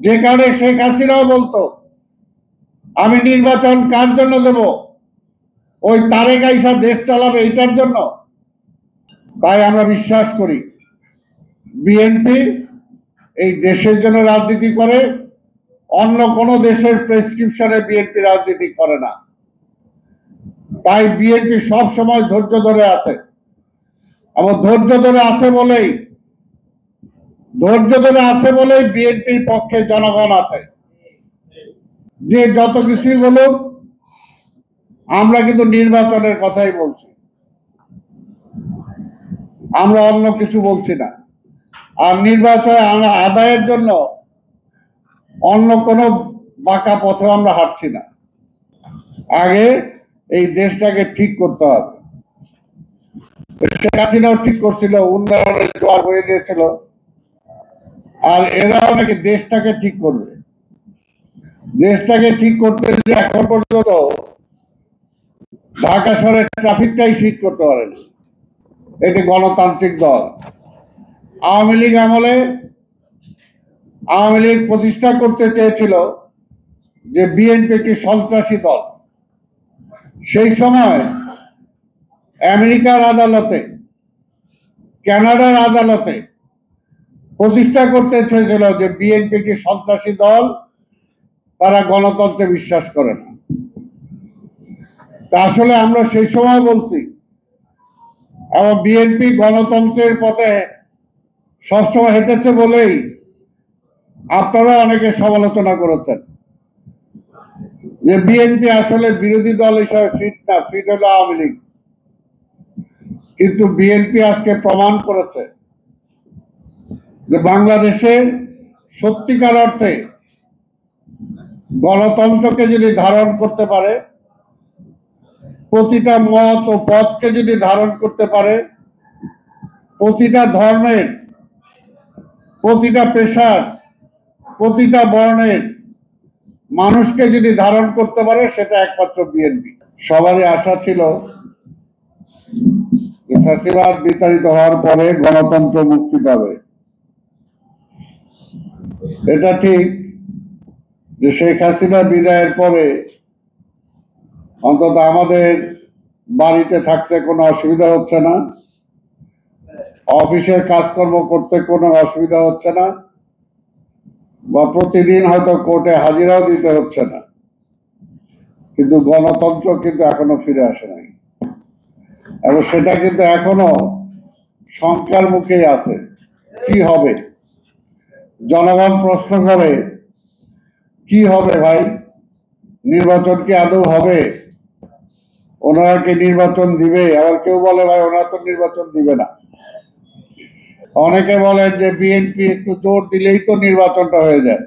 যে কারণে শেখ হাসিনাও বলতো আমি নির্বাচন কার জন্য দেব, ওই তারেক আইসা দেশ চালাবে এটার জন্য। তাই আমরা বিশ্বাস করি বিএনপি এই দেশের জন্য রাজনীতি করে, অন্য কোনো দেশের প্রেসক্রিপশনে বিএনপি রাজনীতি করে না। তাই বিএনপি সব সময় ধৈর্য ধরে আছে, এবং ধৈর্য ধরে বলেই বিএনপির পক্ষে জনগণ আছে। যে যত কিছুই বলুক, আমরা কিন্তু নির্বাচনের কথাই বলছি, আমরা অন্য কিছু বলছি না। আর নির্বাচন আদায়ের জন্য অন্য কোনো বাঁকা পথে আমরা হাঁটছি না। আগে এই দেশটাকে ঠিক করতে হবে। শেখ হাসিনাও ঠিক করছিল, উন্নয়নের জোয়ার হয়ে গিয়েছিল, আর এরাও নাকি দেশটাকে ঠিক করবে। দেশটাকে ঠিক করতে যে এখন পর্যন্ত ঢাকা শহরের ট্রাফিকটাই ঠিক করতে পারেনি এটি গণতান্ত্রিক দল। আওয়ামী লীগ প্রতিষ্ঠা করতে চেয়েছিল যে বিএনপি একটি সন্ত্রাসী দল। সেই সময় আমেরিকার আদালতে, কানাডার আদালতে প্রতিষ্ঠা করতে চেয়েছিল যে বিএনপি একটি সন্ত্রাসী দল, তারা গণতন্ত্রে বিশ্বাস করে না। তা আসলে আমরা সেই সময় বলছি, এবং বিএনপি গণতন্ত্রের পথে সবসময় হেঁটেছে বলেই আপনারা অনেকে সমালোচনা করেছেন যে বিএনপি আসলে বিরোধী দল হিসাবে ফিট না, ফিট হলো আওয়ামী লীগ। কিন্তু বিএনপি আজকে প্রমাণ করেছে যে বাংলাদেশে সত্যিকার অর্থে গণতন্ত্রকে যদি ধারণ করতে পারে, প্রতিটা মত ও পথকে যদি ধারণ করতে পারে, প্রতিটা ধর্মের, প্রতিটা পেশার, প্রতিটা বর্ণের মানুষকে যদি ধারণ করতে পারে, সেটা একমাত্র বিএনপি। সবারই আশা ছিল যে ফ্যাসিবাদ বিতাড়িত হওয়ার পরে গণতন্ত্র মুক্তি পাবে। এটা ঠিক যে শেখ হাসিনা বিদায়ের পরে অন্তত আমাদের বাড়িতে থাকতে কোনো অসুবিধা হচ্ছে না, অফিসের কাজকর্ম করতে কোনো অসুবিধা হচ্ছে না, বা প্রতিদিন হয়তো কোর্টে হাজিরাও দিতে হচ্ছে না। কিন্তু গণতন্ত্র কিন্তু এখনো ফিরে আসে নাই, এবং সেটা কিন্তু এখনো শঙ্কার মুখেই আছে। কি হবে? জনগণ প্রশ্ন করে কি হবে ভাই, নির্বাচন কি আদৌ হবে? ওনারা কি নির্বাচন দিবে? আবার কেউ বলে ভাই ওনারা তো নির্বাচন দিবে না। অনেকে বলেন যে বিএনপি একটু জোর দিলেই তো নির্বাচনটা হয়ে যায়।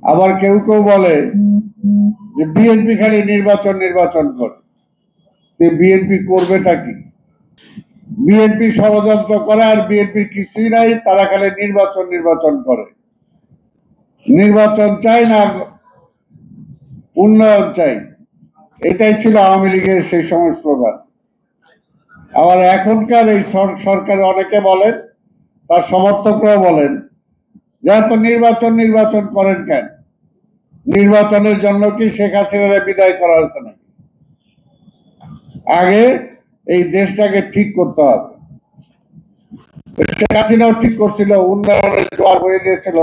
আবার কেউ কেউ বলে যে বিএনপি খালি নির্বাচন করে। বিএনপি করবেটা কি? বিএনপি ষড়যন্ত্র করে, আর বিএনপির কিছুই নাই, তারা খালি নির্বাচন করে। নির্বাচন চাই না, উন্নয়ন চাই, এটাই ছিল আওয়ামী লীগের সেই সময় স্লোগান। আবার এখনকার এই সরকার অনেকে বলেন, তার সমর্থকরাও বলেন যে এত নির্বাচন করেন কেন? নির্বাচনের জন্য কি শেখ হাসিনাকে বিদায় করা হয়েছে নাকি? আগে এই দেশটাকে ঠিক করতে হবে। শেখ হাসিনাও ঠিক করছিল, উন্নয়নের জোয়ার হয়ে গিয়েছিল,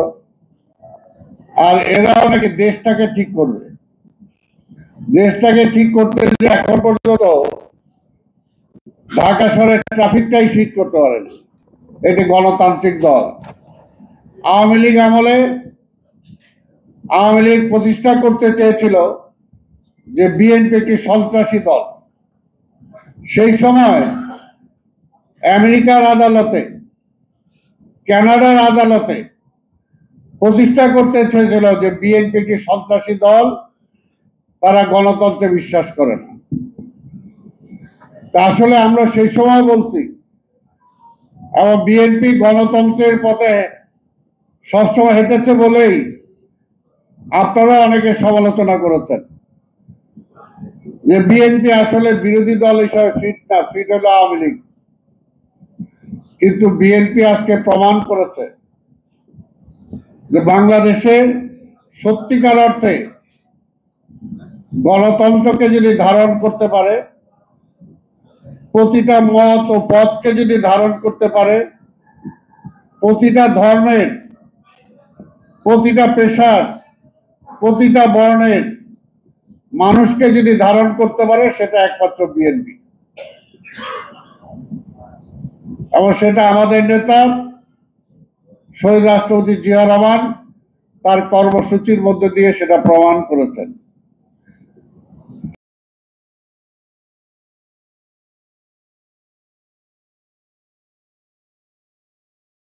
আর এরাও নাকি দেশটাকে ঠিক করবে। দেশটাকে ঠিক করতে যে এখন পর্যন্ত ঢাকা শহরের ট্রাফিকটাই ঠিক করতে পারেনি এটি গণতান্ত্রিক দল। আওয়ামী লীগ প্রতিষ্ঠা করতে চেয়েছিল যে বিএনপি একটি সন্ত্রাসী দল। সেই সময় আমেরিকার আদালতে, কানাডার আদালতে প্রতিষ্ঠা করতে চেয়েছিল যে বিএনপি একটি সন্ত্রাসী দল, তারা গণতন্ত্রে বিশ্বাস করে না। তা আসলে আমরা সেই সময় বলছি, এবং বিএনপি গণতন্ত্রের পথে সবসময় হেঁটেছে বলেই আপনারা অনেকে সমালোচনা করেছেন যে বিএনপি আসলে বিরোধী দল হিসাবে ফিট না, ফিট হলো আওয়ামী লীগ। কিন্তু বিএনপি আজকে প্রমাণ করেছে যে বাংলাদেশে সত্যিকার অর্থে গণতন্ত্রকে যদি ধারণ করতে পারে, প্রতিটা মত ও পথকে যদি ধারণ করতে পারে, প্রতিটা ধর্মের, প্রতিটা পেশার, প্রতিটা বর্ণের মানুষকে যদি ধারণ করতে পারে, সেটা একমাত্র বিএনপি। এবং সেটা আমাদের নেতা শহীদ রাষ্ট্রপতি জিয়া রহমান তার কর্মসূচির মধ্যে দিয়ে সেটা প্রমাণ করেছেন।